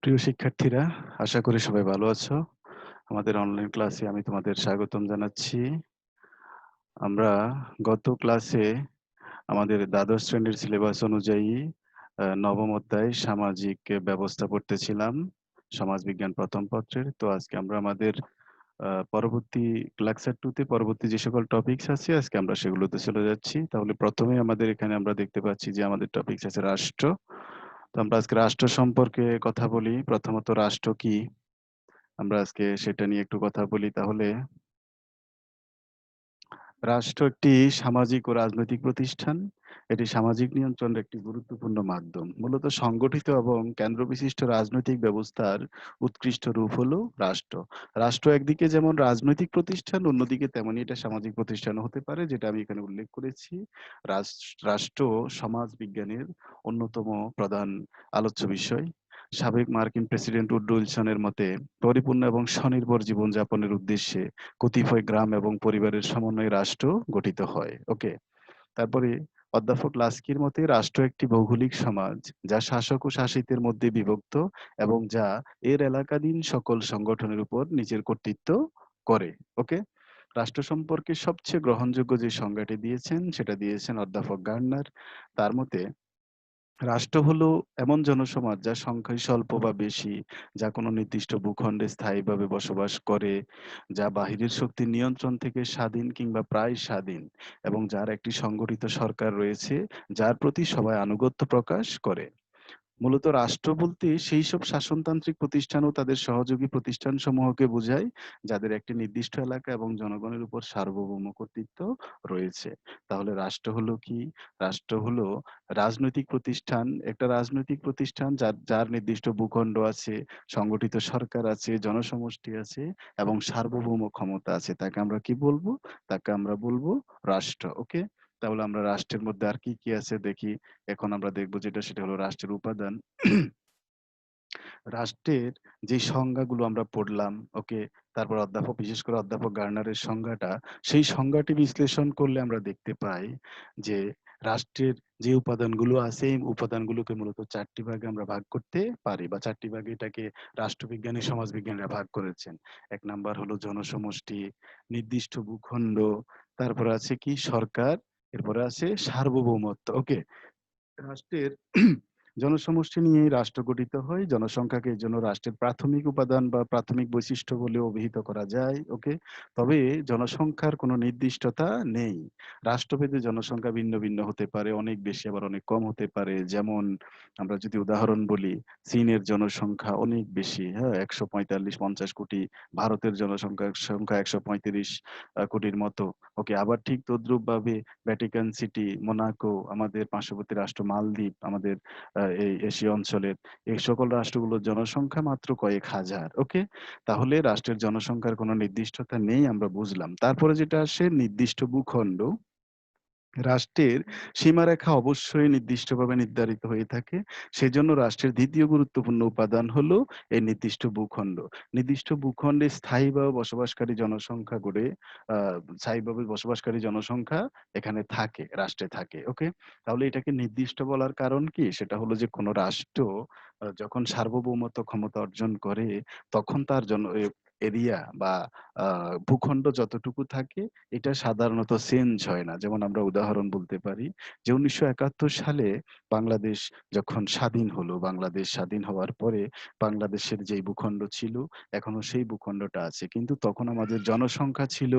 প্রিয় শিক্ষার্থীরা, আশা করি সবাই ভালো আছো। আমাদের অনলাইন ক্লাসে আমি তোমাদের স্বাগতম জানাচ্ছি। আমরা গত ক্লাসে আমাদের দ্বাদশ শ্রেণীর সিলেবাস অনুযায়ী নবম অধ্যায় সামাজিক ব্যবস্থা পড়তেছিলাম। সমাজবিজ্ঞান প্রথম পত্রের। তো আজকে আমরা আমাদের পরবর্তী লেকচার 2 তে পরবর্তী যে সকল টপিকস আছে আজকে আমরা সেগুলোতে চলে যাচ্ছি। তাহলে প্রথমেই আমাদের এখানে আমরা দেখতে পাচ্ছি যে আমাদের টপিকস আছে রাষ্ট্র। তো আমরা আজকে রাষ্ট্র সম্পর্কে কথা বলি। প্রথমত রাষ্ট্র কি? আমরা আজকে সেটা নিয়ে একটু কথা বলি তাহলে। রাষ্ট্র একটি সামাজিক ও রাজনৈতিক প্রতিষ্ঠান। এটি সামাজিক নিয়ন্ত্রণের একটি গুরুত্বপূর্ণ মাধ্যম। মূলত সংগঠিত এবং কেন্দ্রবিশিষ্ট রাজনৈতিক ব্যবস্থার উৎকৃষ্ট রূপ হলো রাষ্ট্র। রাষ্ট্র একদিকে যেমন রাজনৈতিক প্রতিষ্ঠান, অন্যদিকে তেমনি এটা সামাজিক প্রতিষ্ঠানও হতে পারে, যেটা আমি এখানে উল্লেখ করেছি। রাষ্ট্র সমাজ বিজ্ঞানের অন্যতম প্রধান আলোচ্য বিষয়। সাবেক মার্কিন প্রেসিডেন্ট উড্রো উইলসনের মতে, পরিপূর্ণ এবং স্বনির্ভর জীবনযাপনের উদ্দেশ্যে কতিপয় গ্রাম এবং পরিবারের সমন্বয়ে রাষ্ট্র গঠিত হয়। ওকে। তারপরে অধ্যাপক লাস্কির মতে রাষ্ট্র একটি ভৌগোলিক সমাজ যা শাসক ও শাসিতের মধ্যে বিভক্ত এবং যা এর এলাকাধীন সকল সংগঠনের উপর নিজের কর্তৃত্ব করে। ওকে। রাষ্ট্র সম্পর্কে সবচেয়ে গ্রহণযোগ্য যে সংজ্ঞাটি দিয়েছেন সেটা দিয়েছেন অধ্যাপক গার্নার। তার মতে রাষ্ট্র হলো এমন জনসমাজ যা সংখ্যায় স্বল্প বা বেশি, যা কোনো নির্দিষ্ট ভূখণ্ডে স্থায়ীভাবে বসবাস করে, যা বাহিরের শক্তির নিয়ন্ত্রণ থেকে স্বাধীন কিংবা প্রায় স্বাধীন, এবং যার একটি সংগঠিত সরকার রয়েছে যার প্রতি সবাই আনুগত্য প্রকাশ করে। মূলত রাষ্ট্র বলতে সেই সব শাসনতান্ত্রিক প্রতিষ্ঠান ও তাদের সহযোগী প্রতিষ্ঠানসমূহকে বোঝায় যাদের একটি নির্দিষ্ট এলাকা এবং জনগণের উপর সার্বভৌম কর্তৃত্ব রয়েছে। তাহলে রাষ্ট্র হলো কি? রাষ্ট্র হলো রাজনৈতিক প্রতিষ্ঠান, একটা রাজনৈতিক প্রতিষ্ঠান যার যার নির্দিষ্ট ভূখণ্ড আছে, সংগঠিত সরকার আছে, জনসমষ্টি আছে এবং সার্বভৌম ক্ষমতা আছে। তাকে আমরা কি বলবো? তাকে আমরা বলবো রাষ্ট্র। ওকে। তাহলে আমরা রাষ্ট্রের মধ্যে আর কি কি আছে দেখি। এখন আমরা দেখব যেটা সেটা হলো রাষ্ট্রের উপাদান। রাষ্ট্রের যে সংজ্ঞাগুলো আমরা পড়লাম, ওকে, তারপর অধ্যাপক বিশেষ করে অধ্যাপক গার্নারের সংজ্ঞাটা, সেই সংজ্ঞাটি বিশ্লেষণ করলে আমরা দেখতে পাই যে রাষ্ট্রের যে উপাদানগুলো আছে এই উপাদানগুলোকে মূলত ৪ টি ভাগে আমরা ভাগ করতে পারি বা ৪ টি ভাগে এটাকে রাষ্ট্রবিজ্ঞানী সমাজবিজ্ঞানীরা ভাগ করেছেন। ১ নাম্বার হলো জনসমষ্টি, নির্দিষ্ট ভূখণ্ড, তারপরে আছে কি সরকার, এরপরে আছে সার্বভৌমত্ব। ওকে। রাষ্ট্রের জনসমষ্টি নিয়েই রাষ্ট্র গঠিত হয়। জনসংখ্যাকে এজন্য রাষ্ট্রের প্রাথমিক উপাদান বা প্রাথমিক বৈশিষ্ট্য বলে অভিহিত করা যায়। ওকে? তবে জনসংখ্যার কোনো নির্দিষ্টতা নেই। রাষ্ট্রভেদে জনসংখ্যা ভিন্ন, ভিন্ন হতে পারে। অনেক বেশি আবার অনেক কম হতে পারে। যেমন আমরা যদি উদাহরণ বলি, চীনের জনসংখ্যা অনেক বেশি, হ্যাঁ? ১৪৫-৫০ কোটি। ভারতের সংখ্যা ১৩৫ কোটির মতো। ওকে? আবার ঠিক তদ্রূপভাবে ভ্যাটিকান সিটি, মোনাকো, আমাদের পার্শ্ববর্তী রাষ্ট্র মালদ্বীপ, আমাদের এই এশীয় অঞ্চলের এই সকল রাষ্ট্রগুলোর জনসংখ্যা মাত্র কয়েক হাজার। ওকে? তাহলে রাষ্ট্রের জনসংখ্যার কোনো নির্দিষ্টতা নেই আমরা বুঝলাম। তারপরে যেটা আসে নির্দিষ্ট ভূখণ্ড। রাষ্ট্রের সীমারেখা অবশ্যই নির্দিষ্টভাবে নির্ধারিত হয়ে থাকে। সেজন্য রাষ্ট্রের ২য় গুরুত্বপূর্ণ উপাদান হলো এই নির্দিষ্ট ভূখণ্ড। নির্দিষ্ট ভূখণ্ডে স্থায়ীভাবে বসবাসকারী জনসংখ্যা গড়ে আ স্থায়ীভাবে বসবাসকারী জনসংখ্যা এখানে থাকে, রাষ্ট্রে থাকে। ওকে? তাহলে এটাকে নির্দিষ্ট বলার কারণ কি? সেটা হলো যে কোন রাষ্ট্র যখন সার্বভৌমত্ব ক্ষমতা অর্জন করে তখন তার এরিয়া বা আ ভূখণ্ড যতটুকু থাকে এটা সাধারণত চেঞ্জ হয় না। যেমন আমরা উদাহরণ বলতে পারি যে ১৯৭১ সালে বাংলাদেশ যখন স্বাধীন হলো, বাংলাদেশ স্বাধীন হওয়ার পরে বাংলাদেশের যেই ভূখণ্ড ছিল এখনো সেই ভূখণ্ডটা আছে। কিন্তু তখন আমাদের জনসংখ্যা ছিল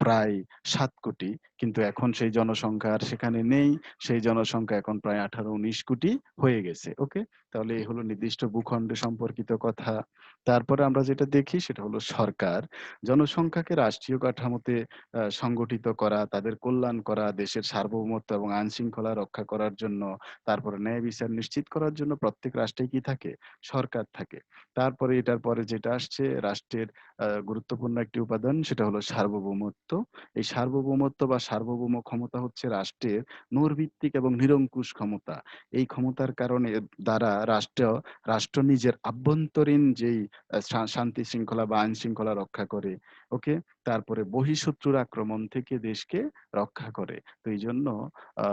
প্রায় ৭ কোটি। কিন্তু এখন সেই জনসংখ্যা আর সেখানে নেই। সেই জনসংখ্যা এখন প্রায় ১৮-১৯ কোটি হয়ে গেছে। ওকে? তাহলে এই হলো নির্দিষ্ট ভূখণ্ড সম্পর্কিত কথা। তারপরে আমরা যেটা দেখি সেটা হলো সরকার। জনসংখ্যাকে রাষ্ট্রীয় কাঠামোতে সংগঠিত করা, তাদের কল্যাণ করা, দেশের সার্বভৌমত্ব এবং আইন-শৃঙ্খলা রক্ষা করার জন্য, তারপরে ন্যায় বিচার নিশ্চিত করার জন্য প্রত্যেক রাষ্ট্রেই কি থাকে? সরকার থাকে। তারপরে এটার পরে যেটা আসছে রাষ্ট্রের গুরুত্বপূর্ণ একটি উপাদান সেটা হলো সার্বভৌমত্ব। এই সার্বভৌমত্ব বা সার্বভৌম ক্ষমতা হচ্ছে রাষ্ট্রের নৈর্ভিত্তিক এবং নিরঙ্কুশ ক্ষমতা। এই ক্ষমতার কারণে দ্বারা রাষ্ট্র নিজের আভ্যন্তরীণ যেই শান্তি শৃঙ্খলা বা আইন শৃঙ্খলা রক্ষা করে। ওকে? তারপরে বহিঃশত্রুর আক্রমণ থেকে দেশকে রক্ষা করে। তো এইজন্য আ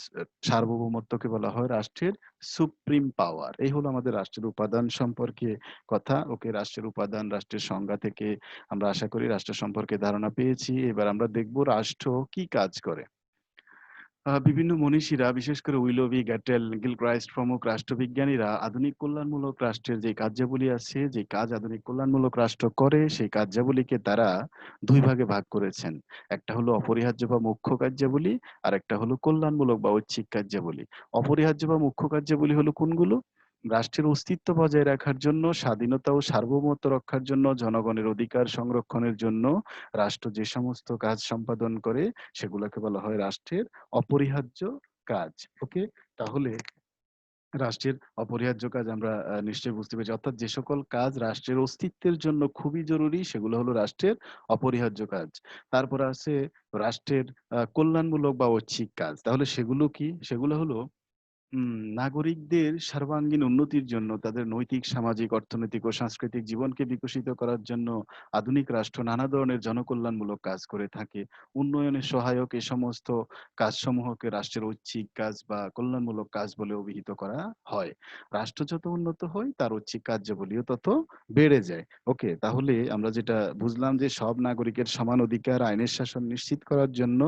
স সার্বভৌমত্বকে বলা হয় রাষ্ট্রের সুপ্রিম পাওয়ার। এই হলো আমাদের রাষ্ট্রের উপাদান সম্পর্কে কথা। ওকে, রাষ্ট্রের উপাদান, রাষ্ট্রের সংজ্ঞা থেকে আমরা আশা করি রাষ্ট্র সম্পর্কে ধারণা পেয়েছি। এবার আমরা দেখব রাষ্ট্র কি কাজ করে। বিভিন্ন মনীষীরা বিশেষ করে উইলোভি, গ্যাটেল, গিলক্রাইস্ট প্রমুখ রাষ্ট্রবিজ্ঞানীরা আধুনিক কল্যাণমূলক রাষ্ট্রের যে কার্যাবলী আছে, যে কাজ আধুনিক কল্যাণমূলক রাষ্ট্র করে, সেই কার্যাবলীকে তারা ২ ভাগে ভাগ করেছেন। একটা হলো অপরিহার্য বা মুখ্য কার্যাবলী, আরেকটা হলো কল্যাণমূলক বা ঐচ্ছিক কার্যাবলী। অপরিহার্য বা মুখ্য কার্যাবলী হলো কোনগুলো? রাষ্ট্রের অস্তিত্ব বজায় রাখার জন্য, স্বাধীনতা ও সার্বভৌমত্ব রক্ষার জন্য, জনগণের অধিকার সংরক্ষণের জন্য রাষ্ট্র যে সমস্ত কাজ সম্পাদন করে সেগুলোকে বলা হয় রাষ্ট্রের অপরিহার্য কাজ। ওকে? তাহলে রাষ্ট্রের অপরিহার্য কাজ আমরা নিশ্চয়ই বুঝতে পেরেছি। অর্থাৎ যে সকল কাজ রাষ্ট্রের অস্তিত্বের জন্য খুবই জরুরি সেগুলো হলো রাষ্ট্রের অপরিহার্য কাজ। তারপর আছে রাষ্ট্রের কল্যাণমূলক বা ঐচ্ছিক কাজ। তাহলে সেগুলো কি? সেগুলো হলো নাগরিকদের সর্বাঙ্গীন উন্নতির জন্য তাদের নৈতিক, সামাজিক, অর্থনৈতিক ও সাংস্কৃতিক জীবনকে বিকশিত করার জন্য আধুনিক রাষ্ট্র নানা ধরনের জনকল্যাণমূলক কাজ করে থাকে। উন্নয়নে সহায়ক এ সমস্ত কাজসমূহকে রাষ্ট্রের ঐচ্ছিক কাজ বা কল্যাণমূলক কাজ বলে অভিহিত করা হয়। রাষ্ট্র যত উন্নত হয় তার ঐচ্ছিক কার্যাবলীও তত বেড়ে যায়। ওকে, তাহলে আমরা যেটা বুঝলাম যে সব নাগরিকের সমান অধিকার, আইনের শাসন নিশ্চিত করার জন্য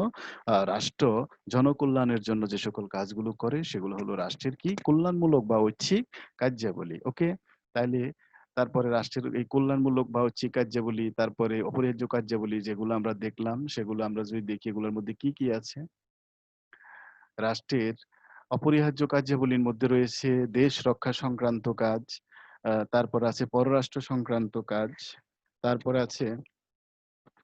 রাষ্ট্র জনকল্যাণের জন্য যে সকল কাজগুলো করে সেগুলো হলো রাষ্ট্রের কি কল্যাণমূলক বা ঐচ্ছিক কার্যাবলী। ওকে, তাইলে তারপরে রাষ্ট্রের এই কল্যাণমূলক বা ঐচ্ছিক কার্যাবলী, তারপরে অপরিহার্য কার্যাবলী যেগুলো আমরা দেখলাম, সেগুলো আমরা যদি দেখি এগুলোর মধ্যে কি কি আছে। রাষ্ট্রের অপরিহার্য কার্যাবলীর মধ্যে রয়েছে দেশ রক্ষা সংক্রান্ত কাজ, তারপর আছে পররাষ্ট্র সংক্রান্ত কাজ, তারপরে আছে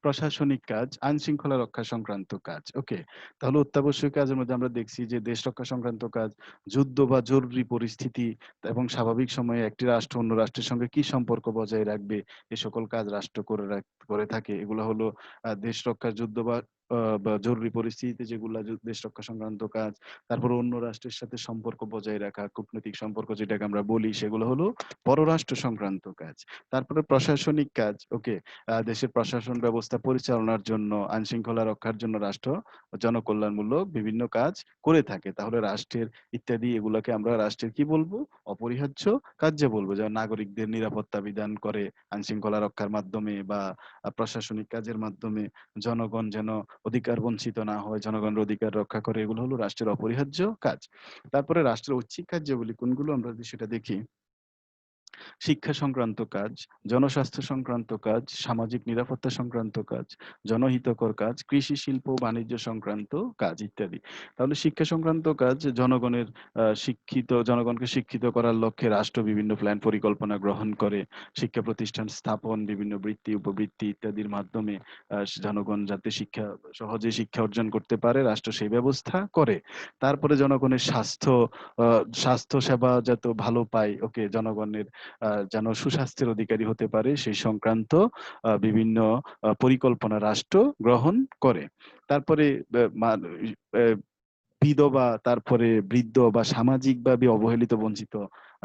প্রশাসনিক কাজ, আইন শৃঙ্খলা রক্ষা সংক্রান্ত কাজ। ওকে? তাহলে অত্যাবশ্যকীয় কাজের মধ্যে আমরা দেখছি যে দেশ রক্ষা সংক্রান্ত কাজ, যুদ্ধ বা জরুরি পরিস্থিতি এবং স্বাভাবিক সময়ে একটি রাষ্ট্র অন্য রাষ্ট্রের সঙ্গে কি সম্পর্ক বজায় রাখবে, এ সকল কাজ রাষ্ট্র করে থাকে। এগুলো হলো দেশ রক্ষার যুদ্ধ বা জরুরি পরিস্থিতিতে যেগুলা দেশ রক্ষা সংক্রান্ত কাজ। তারপরে অন্য রাষ্ট্রের সাথে সম্পর্ক বজায় রাখা, কূটনৈতিক সম্পর্ক যেটাকে আমরা বলি, সেগুলো হলো পররাষ্ট্র সংক্রান্ত কাজ। তারপরে প্রশাসনিক কাজ। ওকে? দেশের প্রশাসন ব্যবস্থা পরিচালনার জন্য, আইন শৃঙ্খলা রক্ষার জন্য রাষ্ট্র জনকল্যাণমূলক বিভিন্ন কাজ করে থাকে। তাহলে রাষ্ট্রের ইত্যাদি এগুলাকে আমরা রাষ্ট্রের কি বলবো? অপরিহার্য কার্য বলবো। যেমন নাগরিকদের নিরাপত্তা বিধান করে আইন শৃঙ্খলা রক্ষার মাধ্যমে বা প্রশাসনিক কাজের মাধ্যমে জনগণ যেন অধিকার বঞ্চিত না হয়, জনগণের অধিকার রক্ষা করে, এগুলো হলো রাষ্ট্রের অপরিহার্য কাজ। তারপরে রাষ্ট্রের ঐচ্ছিক কার্যাবলী কোনগুলো আমরা যদি সেটা দেখি, শিক্ষা সংক্রান্ত কাজ, জনস্বাস্থ্য সংক্রান্ত কাজ, সামাজিক নিরাপত্তা সংক্রান্ত কাজ, জনহিতকর কাজ, কৃষি, শিল্প, বাণিজ্য সংক্রান্ত কাজ ইত্যাদি। তাহলে শিক্ষা সংক্রান্ত কাজ জনগণকে শিক্ষিত করার লক্ষ্যে রাষ্ট্র বিভিন্ন প্ল্যান পরিকল্পনা গ্রহণ করে। শিক্ষা প্রতিষ্ঠান স্থাপন, বিভিন্ন বৃত্তি, উপবৃত্তি ইত্যাদির মাধ্যমে জনগণ যাতে সহজে শিক্ষা অর্জন করতে পারে রাষ্ট্র সেই ব্যবস্থা করে। তারপরে জনগণের স্বাস্থ্য সেবা যাতে ভালো পায়, ওকে, জনগণের যেন সুস্বাস্থ্যের অধিকারী হতে পারে সেই সংক্রান্ত বিভিন্ন পরিকল্পনা রাষ্ট্র গ্রহণ করে। তারপরে ব্যা মান এ বিধবা, তারপরে বৃদ্ধ বা সামাজিকভাবে অবহেলিত বঞ্চিত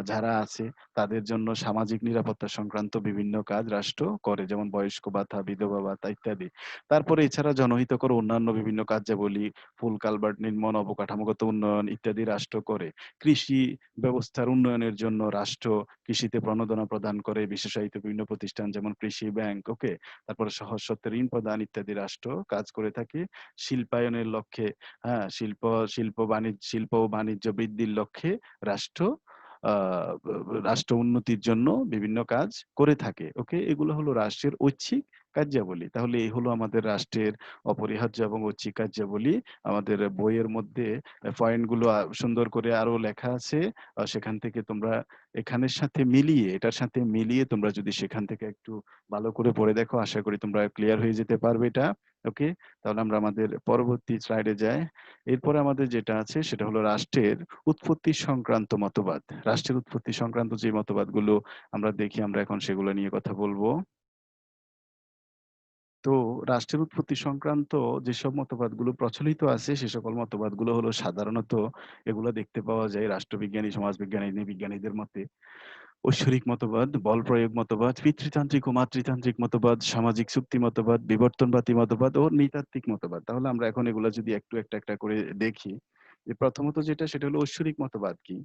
যারা আছে তাদের জন্য সামাজিক নিরাপত্তা সংক্রান্ত বিভিন্ন কাজ রাষ্ট্র করে, যেমন বয়স্ক ভাতা, বিধবা ভাতা ইত্যাদি। তারপরে এছাড়া জনহিতকর অন্যান্য বিভিন্ন কার্যাবলী, পুল কালভার্ট নির্মাণ, অবকাঠামোগত উন্নয়ন ইত্যাদি রাষ্ট্র করে। কৃষি ব্যবস্থার উন্নয়নের জন্য রাষ্ট্র কৃষিতে প্রণোদনা প্রদান করে বিশেষায়িত বিভিন্ন প্রতিষ্ঠান যেমন কৃষি ব্যাংক, ওকে? তারপরে সহজ শর্তে ঋণ প্রদান ইত্যাদি রাষ্ট্র কাজ করে থাকে। শিল্পায়নের লক্ষ্যে, হ্যাঁ, শিল্প ও বাণিজ্য বৃদ্ধির লক্ষ্যে রাষ্ট্র আ রাষ্ট্র উন্নতির জন্য বিভিন্ন কাজ করে থাকে। ওকে? এগুলো হলো রাষ্ট্রের ঐচ্ছিক কার্যাবলী। তাহলে এই হলো আমাদের রাষ্ট্রের অপরিহার্য এবং ঐচ্ছিক কার্যাবলী। আমাদের বইয়ের মধ্যে পয়েন্ট গুলো সুন্দর করে আরো লেখা আছে। সেখান থেকে তোমরা এটার সাথে মিলিয়ে তোমরা যদি সেখান থেকে একটু ভালো করে পড়ে দেখো, আশা করি তোমরা ক্লিয়ার হয়ে যেতে পারবে এটা। ওকে? তাহলে আমরা আমাদের পরবর্তী স্লাইডে যাই। এরপরে আমাদের যেটা আছে সেটা হলো রাষ্ট্রের উৎপত্তি সংক্রান্ত মতবাদ। রাষ্ট্রের উৎপত্তি সংক্রান্ত যে মতবাদগুলো আমরা দেখি, আমরা এখন সেগুলো নিয়ে কথা বলবো। তো রাষ্ট্রের উৎপত্তি সংক্রান্ত যেসব মতবাদগুলো প্রচলিত আছে সে সকল মতবাদগুলো হলো সাধারণত এগুলো দেখতে পাওয়া যায় রাষ্ট্রবিজ্ঞানী, সমাজবিজ্ঞানী, বিজ্ঞানীদের মতে। ঐশ্বরিক মতবাদ, বল প্রয়োগ মতবাদ, পিতৃতান্ত্রিক ও মাতৃতান্ত্রিক মতবাদ, সামাজিক চুক্তি মতবাদ, বিবর্তনবাদী মতবাদ ও নৃতাত্ত্বিক মতবাদ। তাহলে আমরা এখন এগুলা যদি একটু একটা করে দেখি, যে প্রথমত যেটা সেটা হলো ঐশ্বরিক মতবাদ কি?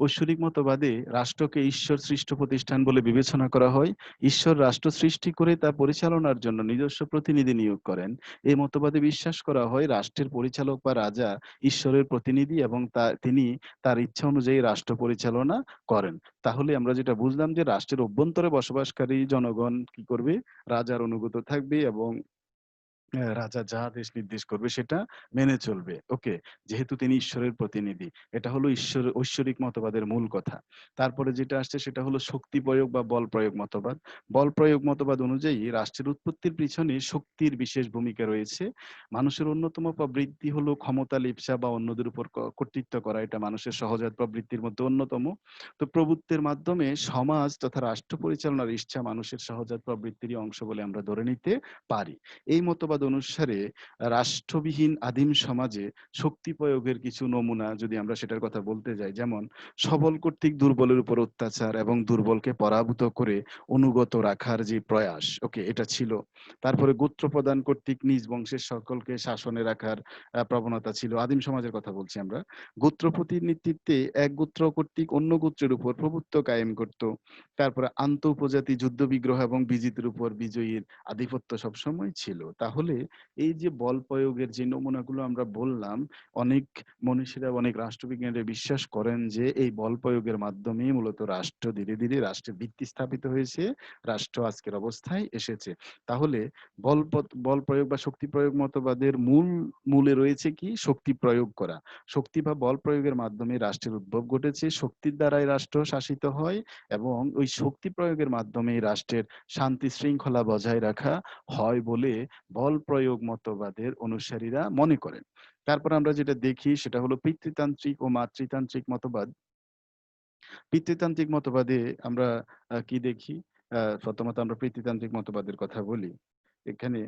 ঐশ্বরিক মতবাদে রাষ্ট্রকে ঈশ্বর সৃষ্ট প্রতিষ্ঠান বলে বিবেচনা করা হয়। ঈশ্বর রাষ্ট্র সৃষ্টি করে তা পরিচালনার জন্য নিজস্ব প্রতিনিধি নিয়োগ করেন। এই মতবাদে বিশ্বাস করা হয় রাষ্ট্রের পরিচালক বা রাজা ঈশ্বরের প্রতিনিধি এবং তিনি তার ইচ্ছা অনুযায়ী রাষ্ট্র পরিচালনা করেন। তাহলে আমরা যেটা বুঝলাম যে রাষ্ট্রের অভ্যন্তরে বসবাসকারী জনগণ কি করবে? রাজার অনুগত থাকবে এবং রাজা যা আদেশ নির্দেশ করবে সেটা মেনে চলবে। ওকে? যেহেতু তিনি ঈশ্বরের প্রতিনিধি। এটা হলো ঐশ্বরিক মতবাদের মূল কথা। তারপরে যেটা আসছে সেটা হলো শক্তি প্রয়োগ বা বল প্রয়োগ মতবাদ। বল প্রয়োগ মতবাদ অনুযায়ী রাষ্ট্রের উৎপত্তির পিছনে শক্তির বিশেষ ভূমিকা রয়েছে। মানুষের অন্যতম প্রবৃত্তি হলো ক্ষমতা লিপ্সা বা অন্যদের উপর কর্তৃত্ব করা। এটা মানুষের সহজাত প্রবৃত্তির মধ্যে অন্যতম। তো প্রভুত্বের মাধ্যমে সমাজ তথা রাষ্ট্র পরিচালনার ইচ্ছা মানুষের সহজাত প্রবৃত্তিরই অংশ বলে আমরা ধরে নিতে পারি। এই মতবাদ অনুসারে রাষ্ট্রবিহীন আদিম সমাজে শক্তি প্রয়োগের কিছু নমুনা যদি আমরা সেটার কথা বলতে যাই, যেমন সবল কর্তৃক দুর্বলের উপর অত্যাচার এবং দুর্বলকে পরাভূত করে অনুগত রাখার যে প্রয়াস, ওকে, এটা ছিল। তারপরে গোত্র প্রদান কর্তৃক নিজ বংশের সকলকে শাসনে রাখার প্রবণতা ছিল। আদিম সমাজের কথা বলছি আমরা। গোত্রপতির নেতৃত্বে এক গোত্র কর্তৃক অন্য গোত্রের উপর প্রভুত্ব কায়েম করত। তারপরে আন্ত উপজাতি যুদ্ধ বিগ্রহ এবং বিজিতের উপর বিজয়ীর আধিপত্য সবসময় ছিল। তাহলে এই যে বল প্রয়োগের যে নমুনাগুলো আমরা বললাম, অনেক মনীষীরা, অনেক রাষ্ট্রবিজ্ঞানীরা বিশ্বাস করেন যে এই বল প্রয়োগের মাধ্যমেই মূলত রাষ্ট্র ধীরে ধীরে রাষ্ট্রের ভিত্তি স্থাপিত হয়েছে, রাষ্ট্র আজকের অবস্থায় এসেছে। তাহলে বল প্রয়োগ বা শক্তি প্রয়োগ মতবাদের মূলে রয়েছে কি? শক্তি প্রয়োগ করা। শক্তি বা বল প্রয়োগের মাধ্যমে রাষ্ট্রের উদ্ভব ঘটেছে। শক্তির দ্বারাই রাষ্ট্র শাসিত হয় এবং ওই শক্তি প্রয়োগের মাধ্যমেই রাষ্ট্রের শান্তি শৃঙ্খলা বজায় রাখা হয় বলে বল প্রয়োগ মতবাদের অনুসারীরা মনে করেন। তারপর আমরা যেটা দেখি সেটা হলো পিতৃতান্ত্রিক ও মাতৃতান্ত্রিক মতবাদ। পিতৃতান্ত্রিক মতবাদে আমরা কি দেখি? প্রথমত আমরা পিতৃতান্ত্রিক মতবাদের কথা বলি। এখানে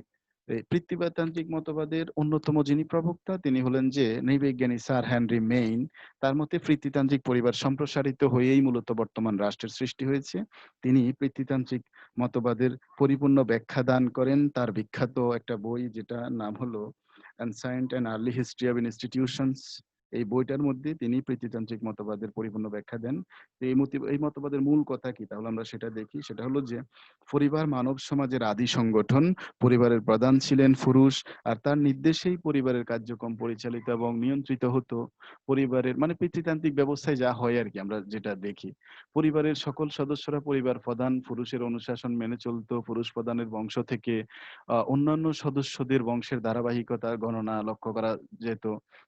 এই পিতৃতান্ত্রিক মতবাদের অন্যতম যিনি প্রবক্তা তিনি হলেন যে নৃবিজ্ঞানী স্যার হেনরি মেইন। তার মতে পিতৃতান্ত্রিক পরিবার সম্প্রসারিত হয়েই মূলত বর্তমান রাষ্ট্রের সৃষ্টি হয়েছে। তিনি পিতৃতান্ত্রিক মতবাদের পরিপূর্ণ ব্যাখ্যা দান করেন। তার বিখ্যাত একটা বই যেটার নাম হলো "ancient and early history of institutions". এই বইটার মধ্যে তিনি পিতৃতান্ত্রিক মতবাদের পরিপূর্ণ ব্যাখ্যা দেন। তো এই মতবাদের মূল কথা কি? তাহলে আমরা সেটা দেখি। সেটা হলো যে পরিবার মানব সমাজের আদি সংগঠন। পরিবারের প্রধান ছিলেন পুরুষ আর তার নির্দেশেই পরিবারের কার্যক্রম পরিচালিত এবং নিয়ন্ত্রিত হতো। পরিবারের মানে পিতৃতান্ত্রিক ব্যবস্থায় যা হয় আরকি আমরা যেটা দেখি। পরিবারের সকল সদস্যরা পরিবার প্রধান পুরুষের অনুশাসন মেনে চলত। পুরুষ প্রধানের বংশ থেকে অন্যান্য সদস্যদের বংশের ধারাবাহিকতা গণনা লক্ষ্য করা যেত।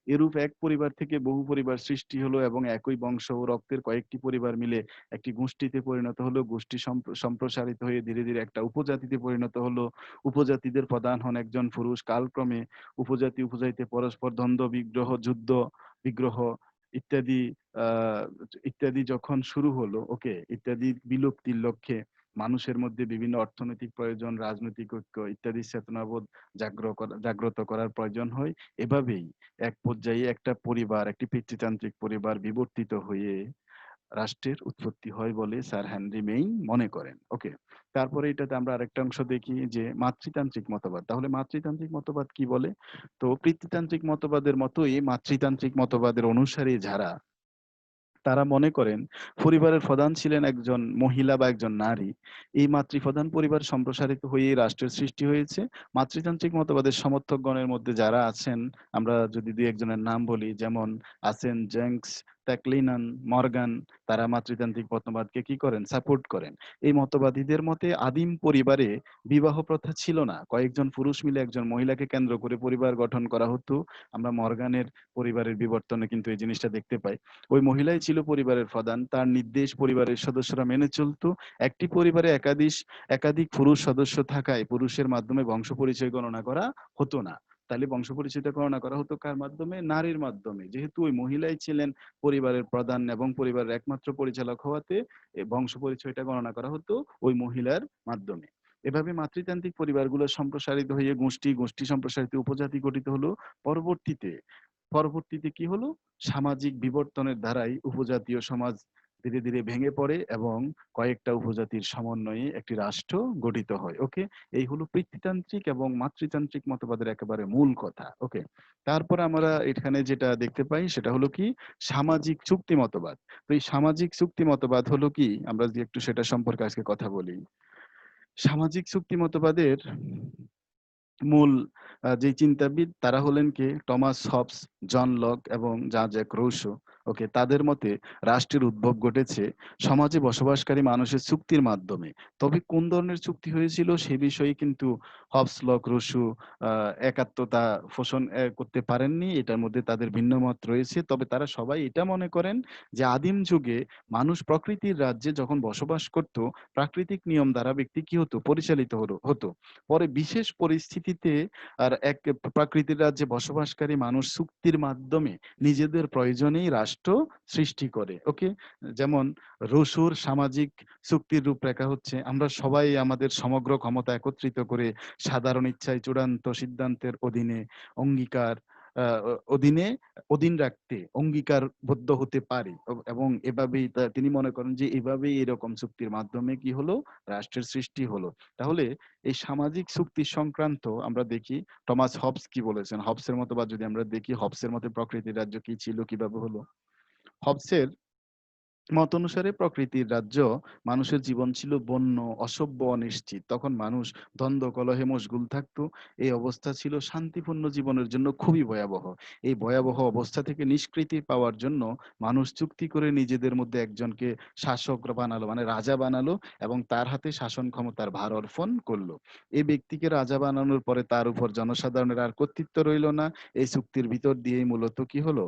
এরূপ এক পরিবার থেকে বহু পরিবার সৃষ্টি হলো এবং একই বংশ ও রক্তের কয়েকটি পরিবার মিলে একটি গোষ্ঠীতে পরিণত হলো। গোষ্ঠী সম্প্রসারিত হয়ে ধীরে ধীরে একটা উপজাতিতে পরিণত হলো। উপজাতিদের প্রধান হন একজন পুরুষ। কালক্রমে উপজাতিতে পরস্পর দ্বন্দ্ব, বিগ্রহ, যুদ্ধ, বিগ্রহ ইত্যাদি আহ ইত্যাদি যখন শুরু হলো, ওকে, ইত্যাদি বিলুপ্তির লক্ষ্যে মানুষের মধ্যে বিভিন্ন অর্থনৈতিক প্রয়োজন, রাজনৈতিক ঐক্য ইত্যাদি চেতনাবোধ জাগ্রত করার প্রয়োজন হয়। এভাবেই এক পর্যায়ে একটা পরিবার, একটি পিতৃতান্ত্রিক পরিবার বিবর্তিত হয়ে রাষ্ট্রের উৎপত্তি হয় বলে স্যার হেনরি মেইন মনে করেন। ওকে। তারপরে এটাতে আমরা আরেকটা অংশ দেখি যে মাতৃতান্ত্রিক মতবাদ। তাহলে মাতৃতান্ত্রিক মতবাদ কি বলে? তো পিতৃতান্ত্রিক মতবাদের মতোই মাতৃতান্ত্রিক মতবাদের অনুসারী যারা, তারা মনে করেন পরিবারের প্রধান ছিলেন একজন মহিলা বা একজন নারী। এই মাতৃপ্রধান পরিবার সম্প্রসারিত হয়ে রাষ্ট্রের সৃষ্টি হয়েছে। মাতৃতান্ত্রিক মতবাদের সমর্থকগণের মধ্যে যারা আছেন, আমরা যদি দুই একজনের নাম বলি, যেমন আছেন জেঙ্কস, ট্যাকলিনান, মর্গান। তারা মাতৃতান্ত্রিক মতবাদকে কি করেন? সাপোর্ট করেন। এই মতবাদীদের মতে আদিম পরিবারে বিবাহ প্রথা ছিল না। কয়েকজন পুরুষ মিলে একজন মহিলাকে কেন্দ্র করে পরিবার গঠন করা হতো। আমরা মর্গানের পরিবারের বিবর্তনে কিন্তু এই জিনিসটা দেখতে পাই। ওই মহিলাই ছিল পরিবারের প্রধান। তার নির্দেশ পরিবারের সদস্যরা মেনে চলত। একটি পরিবারে একাধিক পুরুষ সদস্য থাকায় পুরুষের মাধ্যমে বংশ পরিচয় গণনা করা হতো না। তাহলে বংশ পরিচয়টা গণনা করা হতো কার মাধ্যমে? নারীর মাধ্যমে। যেহেতু ওই মহিলাই ছিলেন পরিবারের প্রধান এবং পরিবারের একমাত্র পরিচালক হওয়াতে বংশ পরিচয়টা গণনা করা হতো ওই মহিলার মাধ্যমে। এভাবে মাতৃতান্ত্রিক পরিবারগুলো সম্প্রসারিত হয়ে গোষ্ঠী সম্প্রসারিত উপজাতি গঠিত হলো। পরবর্তীতে পরবর্তীতে কি হলো? সামাজিক বিবর্তনের ধারায় উপজাতীয় সমাজ ধীরে ধীরে ভেঙে পড়ে এবং কয়েকটা উপজাতির সমন্বয়ে একটি রাষ্ট্র গঠিত হয়। ওকে, এই হলো পিতৃতান্ত্রিক এবং মাতৃতান্ত্রিক মতবাদের একেবারে মূল কথা। ওকে, তারপর আমরা এখানে যেটা দেখতে পাই সেটা হলো কি সামাজিক চুক্তি মতবাদ। তো এই সামাজিক চুক্তি মতবাদ হলো কি, আমরা যদি একটু সেটা সম্পর্কে আজকে কথা বলি। সামাজিক চুক্তি মতবাদের মূল যে চিন্তাবিদ তারা হলেন কে? টমাস হবস, জন লক এবং জ্যাক রুসো। ওকে, তাদের মতে রাষ্ট্রের উদ্ভব ঘটেছে সমাজে বসবাসকারী মানুষের চুক্তির মাধ্যমে। তবে কোন ধরনের চুক্তি হয়েছিল সে বিষয়ে কিন্তু হবস, লক, রুসো একাত্মতা পোষণ করতে পারেননি। এটার মধ্যে তাদের ভিন্ন মত রয়েছে। তবে তারা সবাই এটা মনে করেন যে আদিম যুগে মানুষ প্রকৃতির রাজ্যে যখন বসবাস করত, প্রাকৃতিক নিয়ম দ্বারা ব্যক্তি কি হতো? পরিচালিত হতো। পরে বিশেষ পরিস্থিতিতে আর এক প্রকৃতির রাজ্যে বসবাসকারী মানুষ চুক্তির মাধ্যমে নিজেদের প্রয়োজনেই রাষ্ট্র সৃষ্টি করে। ওকে, যেমন রুশোর সামাজিক চুক্তির রূপরেখা হচ্ছে আমরা সবাই আমাদের সমগ্র ক্ষমতা একত্রিত করে সাধারণ ইচ্ছায় চূড়ান্ত সিদ্ধান্তের অধীনে অঙ্গীকার অধীনে অধীন রাখতে অঙ্গীকারবদ্ধ হতে পারি এবং এভাবেই তিনি মনে করেন যে এভাবেই এরকম চুক্তির মাধ্যমে কি হলো? রাষ্ট্রের সৃষ্টি হলো। তাহলে এই সামাজিক চুক্তি সংক্রান্ত আমরা দেখি টমাস হবস কি বলেছেন। হবসের মতবাদ যদি আমরা দেখি, হবসের মতে প্রকৃতির রাজ্য কি ছিল, কিভাবে হলো? হবসের মত অনুসারে প্রকৃতির রাজ্য মানুষের জীবন ছিল বন্য, অসভ্য, অনিশ্চিত। তখন মানুষ দ্বন্দ্ব কলহে মশগুল থাকতো। এই অবস্থা ছিল শান্তিপূর্ণ জীবনের জন্য খুবই ভয়াবহ। এই ভয়াবহ অবস্থা থেকে নিষ্কৃতি পাওয়ার জন্য মানুষ চুক্তি করে নিজেদের মধ্যে একজনকে শাসক বানালো, মানে রাজা বানালো এবং তার হাতে শাসন ক্ষমতার ভার অর্পণ করলো। এই ব্যক্তিকে রাজা বানানোর পরে তার উপর জনসাধারণের আর কর্তৃত্ব রইল না। এই চুক্তির ভিতর দিয়েই মূলত কি হলো?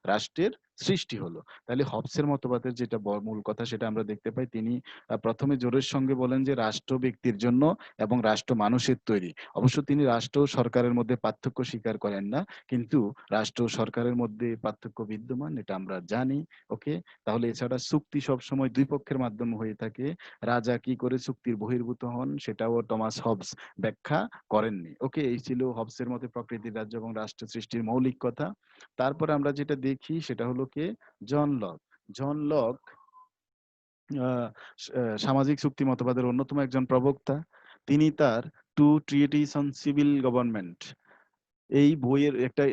রাষ্ট্রের সৃষ্টি হলো। তাহলে হবসের মতবাদের যেটা মূল কথা সেটা আমরা দেখতে পাই। তিনি প্রথমে জোরের সঙ্গে বলেন যে রাষ্ট্র ব্যক্তির জন্য এবং রাষ্ট্র মানুষের তৈরি। অবশ্য তিনি রাষ্ট্র ও সরকারের মধ্যে পার্থক্য স্বীকার করেন না, কিন্তু রাষ্ট্র ও সরকারের মধ্যে পার্থক্য বিদ্যমান, এটা আমরা জানি। ওকে, তাহলে এছাড়া চুক্তি সবসময় দুই পক্ষের মাধ্যমে হয়ে থাকে। রাজা কি করে চুক্তির বহির্ভূত হন সেটাও টমাস হবস ব্যাখ্যা করেননি। ওকে, এই ছিল হবসের মতে প্রকৃতির রাজ্য এবং রাষ্ট্র সৃষ্টির মৌলিক কথা। তারপরে আমরা যেটা দেখি সেটা হলো কে? John Locke. জন লক আহ, সামাজিক চুক্তি মতবাদের অন্যতম একজন প্রবক্তা। তিনি তার two treatise on civil government এই বইয়ের একটা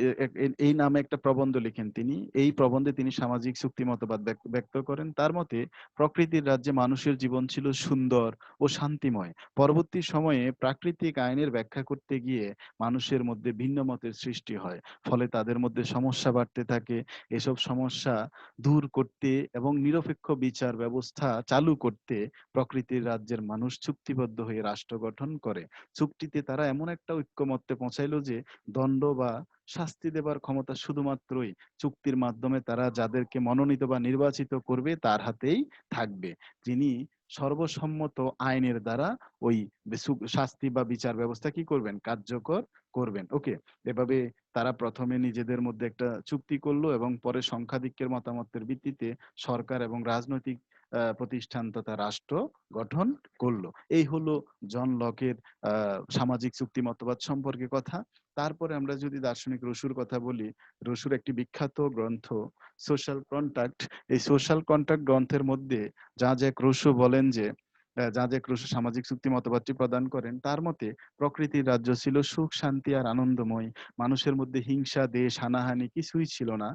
এই নামে একটা প্রবন্ধ লিখেন তিনি। এই প্রবন্ধে তিনি সামাজিক চুক্তি মতবাদ ব্যক্ত করেন। তার মতে প্রকৃতির রাজ্যে মানুষের জীবন ছিল সুন্দর ও শান্তিময়। পরবর্তী সময়ে প্রাকৃতিক আইনের ব্যাখ্যা করতে গিয়ে মানুষের মধ্যে ভিন্ন মতের সৃষ্টি হয়। ফলে তাদের মধ্যে সমস্যা বাড়তে থাকে। এসব সমস্যা দূর করতে এবং নিরপেক্ষ বিচার ব্যবস্থা চালু করতে প্রকৃতির রাজ্যের মানুষ চুক্তিবদ্ধ হয়ে রাষ্ট্র গঠন করে। চুক্তিতে তারা এমন একটা ঐক্যমত্যে পৌঁছাইলো যে দণ্ড বা শাস্তি দেবার ক্ষমতা শুধুমাত্রই চুক্তির মাধ্যমে তারা যাদেরকে মনোনীত বা নির্বাচিত করবে তার হাতেই থাকবে। যিনি সর্বসম্মত আইনের দ্বারা ওই শাস্তি বা বিচার ব্যবস্থা কি করবেন? কার্যকর করবেন। ওকে, এভাবে তারা প্রথমে নিজেদের মধ্যে একটা চুক্তি করলো এবং পরে সংখ্যাধিক্যের মতামতের ভিত্তিতে সরকার এবং রাজনৈতিক প্রতিষ্ঠান তথা রাষ্ট্র গঠন করলো। এই হলো জন লকের সামাজিক চুক্তি মতবাদ সম্পর্কে কথা। তারপরে আমরা যদি দার্শনিক রুশোর কথা বলি, রুশোর একটি বিখ্যাত গ্রন্থ সোশ্যাল কন্ট্রাক্ট। এই সোশ্যাল কন্ট্রাক্ট গ্রন্থের মধ্যে জ্যাক রুশো বলেন যে জ্যাক রুশো সামাজিক চুক্তি মতবাদটি প্রদান করেন। তার মতে প্রকৃতির রাজ্য ছিল সুখ, শান্তি আর আনন্দময়। মানুষের মধ্যে হিংসা, দেশ, হানাহানি কিছুই ছিল না।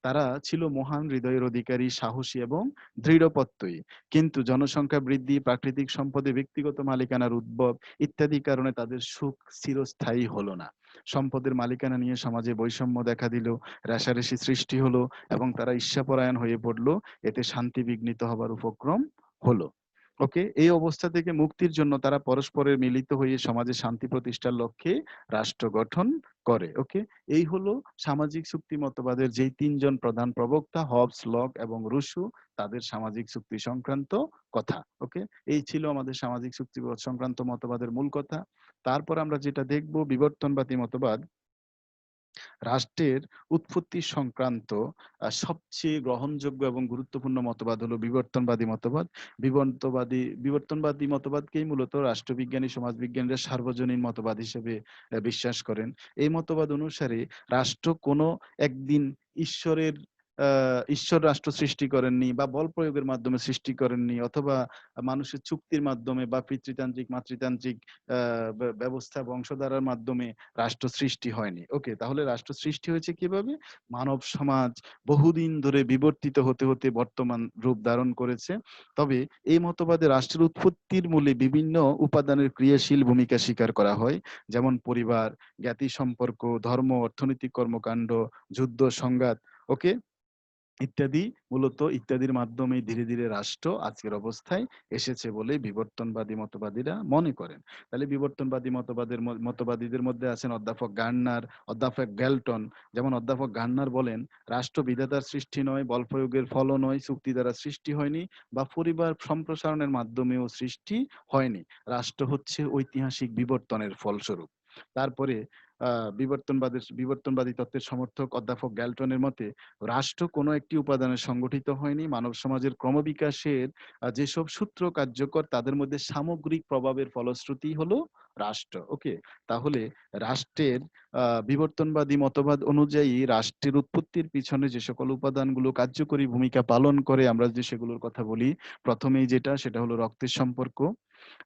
তারা ছিল মহান হৃদয়ের অধিকারী, সাহসী এবং দৃঢ়প্রত্যয়ী। কিন্তু জনসংখ্যা বৃদ্ধি, প্রাকৃতিক সম্পদে ব্যক্তিগত মালিকানার উদ্ভব ইত্যাদি কারণে তাদের সুখ চিরস্থায়ী হলো না। সম্পদের মালিকানা নিয়ে সমাজে বৈষম্য দেখা দিল, রেষারেষি সৃষ্টি হলো এবং তারা ঈর্ষাপরায়ণ হয়ে পড়লো। এতে শান্তি বিঘ্নিত হবার উপক্রম হলো। ওকে, এই অবস্থা থেকে মুক্তির জন্য তারা পরস্পরের মিলিত হয়ে সমাজে শান্তি প্রতিষ্ঠার লক্ষ্যে রাষ্ট্র গঠন করে। ওকে, এই হলো সামাজিক চুক্তি মতবাদের যেই তিনজন প্রধান প্রবক্তা হবস, লক এবং রুশো, তাদের সামাজিক চুক্তি সংক্রান্ত কথা। ওকে, এই ছিল আমাদের সামাজিক চুক্তি সংক্রান্ত মতবাদের মূল কথা। তারপর আমরা যেটা দেখব বিবর্তনবাদী মতবাদ। রাষ্ট্রের উৎপত্তি সংক্রান্ত সবচেয়ে গ্রহণযোগ্য এবং গুরুত্বপূর্ণ মতবাদ হলো বিবর্তনবাদী মতবাদ। বিবর্তনবাদী মতবাদকেই মূলত রাষ্ট্রবিজ্ঞানী, সমাজবিজ্ঞানীরা সার্বজনীন মতবাদ হিসেবে বিশ্বাস করেন। এই মতবাদ অনুসারে রাষ্ট্র কোনো একদিন ঈশ্বরের ঈশ্বর রাষ্ট্র সৃষ্টি করেননি বা বল প্রয়োগের মাধ্যমে সৃষ্টি করেননি, অথবা মানুষের চুক্তির মাধ্যমে বা পিতৃতান্ত্রিক মাতৃতান্ত্রিক ব্যবস্থা বংশধারার মাধ্যমে রাষ্ট্র সৃষ্টি হয়নি। ওকে, তাহলে রাষ্ট্র সৃষ্টি হয়েছে কিভাবে? মানব সমাজ বহুদিন ধরে বিবর্তিত হতে হতে বর্তমান রূপ ধারণ করেছে। তবে এই মতবাদে রাষ্ট্রের উৎপত্তির মূলে বিভিন্ন উপাদানের ক্রিয়াশীল ভূমিকা স্বীকার করা হয়, যেমন পরিবার, জ্ঞাতি সম্পর্ক, ধর্ম, অর্থনৈতিক কর্মকাণ্ড, যুদ্ধ, সংঘাত, ওকে, ইত্যাদি। মূলত ইত্যাদির মাধ্যমে ধীরে ধীরে রাষ্ট্র আজকের অবস্থায় এসেছে বলে বিবর্তনবাদী মতবাদীরা মনে করেন। তাহলে বিবর্তনবাদী মতবাদীদের মধ্যে আছেন অধ্যাপক গার্নার, অধ্যাপক গ্যালটন। যেমন অধ্যাপক গার্নার বলেন, রাষ্ট্র বিধাতার সৃষ্টি নয়, বল প্রয়োগের ফলও নয়, চুক্তি দ্বারা সৃষ্টি হয়নি, বা পরিবার সম্প্রসারণের মাধ্যমেও সৃষ্টি হয়নি। রাষ্ট্র হচ্ছে ঐতিহাসিক বিবর্তনের ফলস্বরূপ। তারপরে বিবর্তনবাদী তত্ত্বের সমর্থক অধ্যাপক গ্যালটনের মতে, রাষ্ট্র কোনো একটি উপাদানে সংগঠিত হয়নি। মানব সমাজের ক্রমবিকাশের যেসব সূত্র কার্যকর, তাদের মধ্যে সামগ্রিক প্রভাবের ফলশ্রুতি হলো রাষ্ট্র। ওকে, তাহলে রাষ্ট্রের বিবর্তনবাদী মতবাদ অনুযায়ী রাষ্ট্রের উৎপত্তির পিছনে যে সকল উপাদানগুলো কার্যকরী ভূমিকা পালন করে, আমরা যদি সেগুলোর কথা বলি, প্রথমেই সেটা হলো রক্তের সম্পর্ক।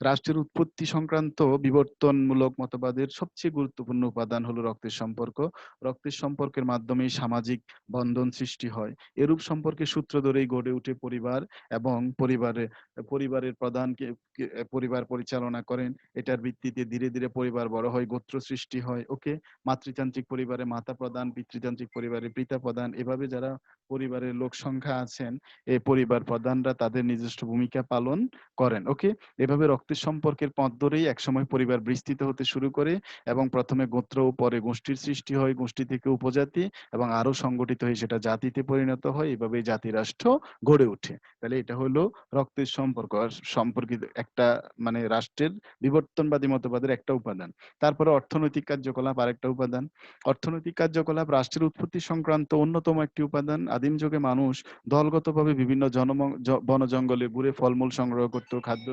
রাষ্ট্রের উৎপত্তি সংক্রান্ত বিবর্তনমূলক মতবাদের সবচেয়ে গুরুত্বপূর্ণ উপাদান হলো রক্তের সম্পর্ক। রক্তের সম্পর্কের মাধ্যমেই সামাজিক বন্ধন সৃষ্টি হয়। এরূপ সম্পর্কের সূত্র ধরেই গড়ে ওঠে পরিবার, এবং পরিবারের প্রধানকে পরিবার পরিচালনা করেন। এটার ভিত্তিতে ধীরে ধীরে পরিবার বড় হয়, গোত্র সৃষ্টি হয়। ওকে, মাতৃতান্ত্রিক পরিবারে মাতা প্রধান, পিতৃতান্ত্রিক পরিবারে পিতা প্রধান, এভাবে যারা পরিবারের লোক সংখ্যা আছেন, এই পরিবার প্রধানরা তাদের নিজস্ব ভূমিকা পালন করেন। ওকে, এভাবে রক্তের সম্পর্কের পথ ধরেই একসময় পরিবার বিস্তৃত হতে শুরু করে, এবং প্রথমে গোত্র ও পরে গোষ্ঠীর সৃষ্টি হয়, গোষ্ঠী থেকে উপজাতি, এবং আরো সংগঠিত হয়ে সেটা জাতিতে পরিণত হয়। এভাবেই জাতি রাষ্ট্র গড়ে ওঠে। তাহলে এটা হলো রক্তের সম্পর্ক সম্পর্কিত একটা, মানে রাষ্ট্রের বিবর্তনবাদী মতবাদের একটা উপাদান। তারপরে অর্থনৈতিক কার্যকলাপ আরেকটা উপাদান। অর্থনৈতিক কার্যকলাপ রাষ্ট্রের উৎপত্তি সংক্রান্ত অন্যতম একটি উপাদান। আদিম যুগে মানুষ দলগতভাবে বিভিন্ন বন জঙ্গলে ঘুরে ফলমূল সংগ্রহ করত, খাদ্য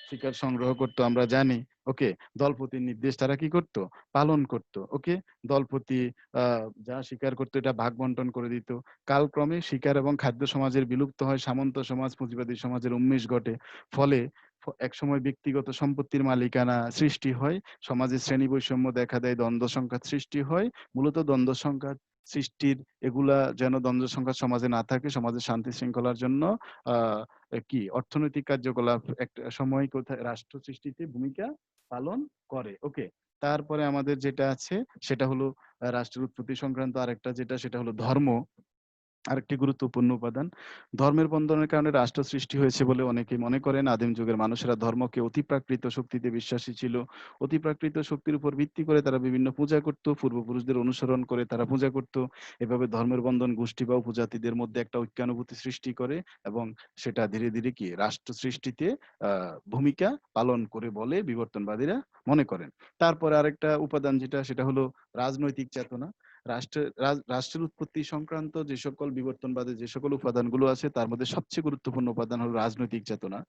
শিকার সংগ্রহ করত, আমরা জানি। ওকে, দলপতির নির্দেশ তারা কি করত? পালন করত। ওকে, দলপতি যা শিকার করতো এটা ভাগ বন্টন করে দিত। কালক্রমে শিকার এবং খাদ্য সমাজের বিলুপ্ত হয়, সামন্ত সমাজ, পুঁজিবাদী সমাজের উন্মেষ ঘটে। ফলে একসময় ব্যক্তিগত সম্পত্তির মালিকানা সৃষ্টি হয়, সমাজে শ্রেণী বৈষম্য দেখা দেয়, দ্বন্দ্ব সংঘাত সৃষ্টি হয়। মূলত দ্বন্দ্ব সংঘাত সৃষ্টির এগুলা যেন দ্বন্দ্ব সংঘাত সমাজে না থাকে, সমাজের শান্তি শৃঙ্খলার জন্য আহ কি অর্থনৈতিক কার্যকলাপ একটা সময় কোথায় রাষ্ট্র সৃষ্টিতে ভূমিকা পালন করে। ওকে, তারপরে আমাদের যেটা আছে সেটা হলো রাষ্ট্রের উৎপত্তি সংক্রান্ত আরেকটা, সেটা হলো ধর্ম, আরেকটি গুরুত্বপূর্ণ উপাদান। ধর্মের বন্ধনের কারণে রাষ্ট্র সৃষ্টি হয়েছে বলে অনেকেই মনে করেন। আদিম যুগের মানুষেরা ধর্মকে অতিপ্রাকৃত শক্তিতে বিশ্বাসী ছিল। অতিপ্রাকৃত শক্তির উপর ভিত্তি করে তারা বিভিন্ন পূজা করত, পূর্বপুরুষদের অনুসরণ করে তারা পূজা করত। এভাবে ধর্মের বন্ধন গোষ্ঠী বা উপজাতিদের মধ্যে একটা ঐক্যানুভূতি সৃষ্টি করে, এবং সেটা ধীরে ধীরে কি রাষ্ট্র সৃষ্টিতে ভূমিকা পালন করে বলে বিবর্তনবাদীরা মনে করেন। তারপরে আরেকটা উপাদান সেটা হলো রাজনৈতিক চেতনা। রাষ্ট্রের উৎপত্তি সংক্রান্ত যে সকল বিবর্তনবাদে যে সকল উপাদানগুলো আছে, তার মধ্যে সবচেয়ে গুরুত্বপূর্ণ উপাদান হলো রাজনৈতিক চেতনা।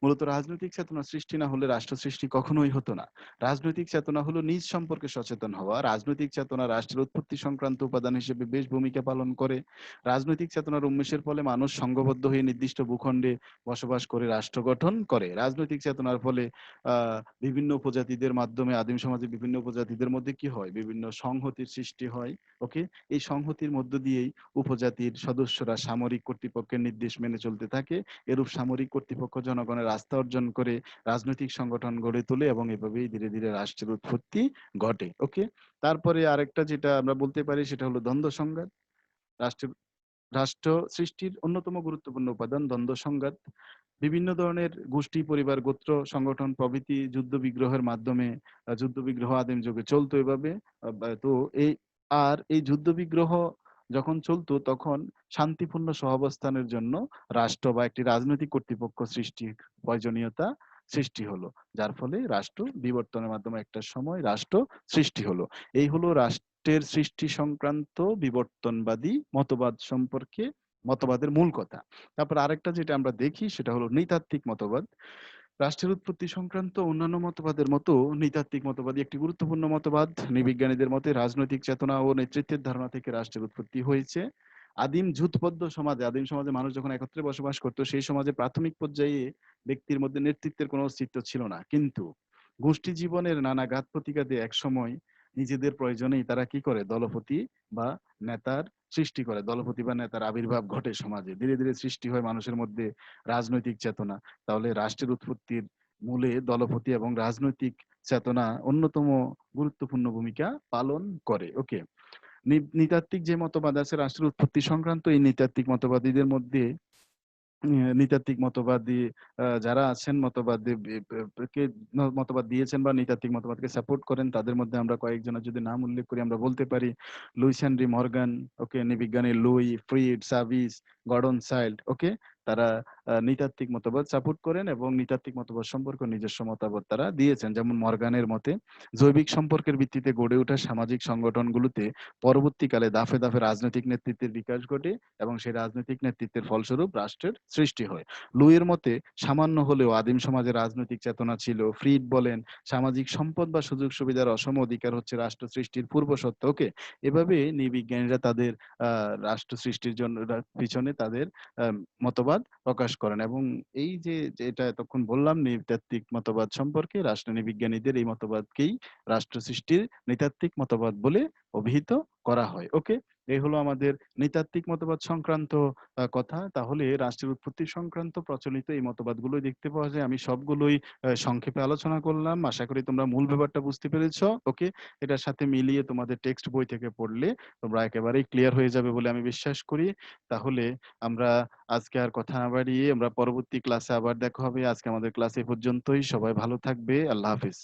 মূলত রাজনৈতিক চেতনা সৃষ্টি না হলে রাষ্ট্র সৃষ্টি কখনোই হতো না। রাজনৈতিক চেতনা হলো নিজ সম্পর্কে সচেতন হওয়া। রাজনৈতিক চেতনা রাষ্ট্রের উৎপত্তি সংক্রান্ত উপাদান হিসেবে বেশ ভূমিকা পালন করে। রাজনৈতিক চেতনার উন্মেষের ফলে মানুষ সংঘবদ্ধ হয়ে নির্দিষ্ট ভূখণ্ডে বসবাস করে রাষ্ট্র গঠন করে। রাজনৈতিক চেতনার ফলে বিভিন্ন উপজাতিদের মাধ্যমে আদিম সমাজে বিভিন্ন উপজাতিদের মধ্যে কি হয়, বিভিন্ন সংহতির সৃষ্টি হয়। ওকে, এই সংহতির মধ্য দিয়েই উপজাতির সদস্যরা সামরিক কর্তৃপক্ষের নির্দেশ মেনে চলতে থাকে। এরূপ সামরিক কর্তৃপক্ষ জনগণের আস্থা অর্জন করে রাজনৈতিক সংগঠন গড়ে তোলে, এবং এভাবেই ধীরে ধীরে রাষ্ট্রের উৎপত্তি ঘটে। ওকে, তারপরে আরেকটা যেটা আমরা বলতে পারি সেটা হলো দ্বন্দ্ব সংঘাত। রাষ্ট্রের রাষ্ট্র সৃষ্টির অন্যতম গুরুত্বপূর্ণ উপাদান দ্বন্দ্ব সংঘাত। বিভিন্ন ধরনের গোষ্ঠী, পরিবার, গোত্র সংগঠন প্রভৃতি যুদ্ধ বিগ্রহের মাধ্যমে যুদ্ধ বিগ্রহ আদিম যুগে চলতো এভাবে। তো এই এই যুদ্ধ বিগ্রহ যখন চলতো, তখন শান্তিপূর্ণ সহাবস্থানের জন্য রাষ্ট্র বা একটি রাজনৈতিক কর্তৃপক্ষ সৃষ্টির প্রয়োজনীয়তা সৃষ্টি হলো, যার ফলে রাষ্ট্র বিবর্তনের মাধ্যমে একটা সময় রাষ্ট্র সৃষ্টি হলো। এই হলো রাষ্ট্রের সৃষ্টি সংক্রান্ত বিবর্তনবাদী মতবাদ সম্পর্কে মতবাদের মূল কথা। তারপর আরেকটা যেটা আমরা দেখি সেটা হলো নৃতাত্ত্বিক মতবাদ। রাষ্ট্রের উৎপত্তি সংক্রান্ত অন্যান্য মতবাদের মতো নৃতাত্ত্বিক মতবাদী একটি গুরুত্বপূর্ণ মতবাদ। নৃবিজ্ঞানীদের মতে রাজনৈতিক চেতনা ও নেতৃত্বের ধারণা থেকে রাষ্ট্রের উৎপত্তি হয়েছে। আদিম জুথবদ্ধ সমাজে, আদিম সমাজে মানুষ যখন একত্রে বসবাস করত, সেই সমাজে প্রাথমিক পর্যায়ে ব্যক্তির মধ্যে নেতৃত্বের কোনো অস্তিত্ব ছিল না। কিন্তু গোষ্ঠী জীবনের নানা ঘাত-প্রতিঘাতে একসময় নিজেদের প্রয়োজনেই তারা কি করে? দলপতি বা নেতার সৃষ্টি করে। দলপতি বা নেতার আবির্ভাব ঘটে সমাজে। ধীরে, ধীরে সৃষ্টি হয় মানুষের মধ্যে রাজনৈতিক চেতনা। তাহলে রাষ্ট্রের উৎপত্তির মূলে দলপতি এবং রাজনৈতিক চেতনা অন্যতম গুরুত্বপূর্ণ ভূমিকা পালন করে। ওকে? নৃতাত্ত্বিক যে মতবাদ আছে রাষ্ট্রের উৎপত্তি সংক্রান্ত, এই নৃতাত্ত্বিক মতবাদীদের মধ্যে নৃতাত্ত্বিক মতবাদী যারা আছেন মতবাদী কে মতবাদ দিয়েছেন বা নৃতাত্ত্বিক মতবাদকে সাপোর্ট করেন, তাদের মধ্যে আমরা কয়েকজনের যদি নাম উল্লেখ করি, আমরা বলতে পারি লুইস হেনরি মর্গান, ওকে, নৃবিজ্ঞানী লুই, ফ্রিড, সাভিস, গর্ডন চাইল্ড, ওকে। তারা নৃতাত্ত্বিক মতবাদ সাপোর্ট করেন এবং নৃতাত্ত্বিক মতবাদ সম্পর্কে নিজস্ব মতামত তারা দিয়েছেন। যেমন মর্গানের মতে জৈবিক সম্পর্কের ভিত্তিতে গড়ে ওঠা সামাজিক সংগঠনগুলোতে পরবর্তীকালে ধাপে, ধাপে রাজনৈতিক নেতৃত্বের বিকাশ ঘটে এবং সেই রাজনৈতিক নেতৃত্বের ফলস্বরূপ রাষ্ট্রের সৃষ্টি হয়। লুইয়ের মতে সামান্য হলেও আদিম সমাজে রাজনৈতিক চেতনা ছিল। ফ্রিড বলেন সামাজিক সম্পদ বা সুযোগ সুবিধার অসম অধিকার হচ্ছে রাষ্ট্র সৃষ্টির পূর্বশর্ত। ওকে? এভাবে নৃবিজ্ঞানীরা তাদের রাষ্ট্র সৃষ্টির জন্য পিছনে তাদের মতবাদ প্রকাশ করেন এবং এই যে যেটা এতক্ষণ বললাম নৃতাত্ত্বিক মতবাদ সম্পর্কে, রাষ্ট্রবিজ্ঞানীদের এই মতবাদকেই রাষ্ট্র সৃষ্টির নৃতাত্ত্বিক মতবাদ বলে অভিহিত করা হয়। ওকে? এই হলো আমাদের নৃতাত্ত্বিক মতবাদ সংক্রান্ত কথা। তাহলে রাষ্ট্রের উৎপত্তি সংক্রান্ত প্রচলিত এই মতবাদগুলোই দেখতে পাওয়া যায়। আমি সবগুলোই সংক্ষেপে আলোচনা করলাম। আশা করি তোমরা মূল ব্যাপারটা বুঝতে পেরেছ। ওকে? এটার সাথে মিলিয়ে তোমাদের টেক্সট বই থেকে পড়লে তোমরা একেবারেই ক্লিয়ার হয়ে যাবে বলে আমি বিশ্বাস করি। তাহলে আমরা আজকে আর কথা না বাড়িয়ে আমরা পরবর্তী ক্লাসে আবার দেখা হবে। আজকে আমাদের ক্লাস এ পর্যন্তই। সবাই ভালো থাকবে। আল্লাহ হাফেজ।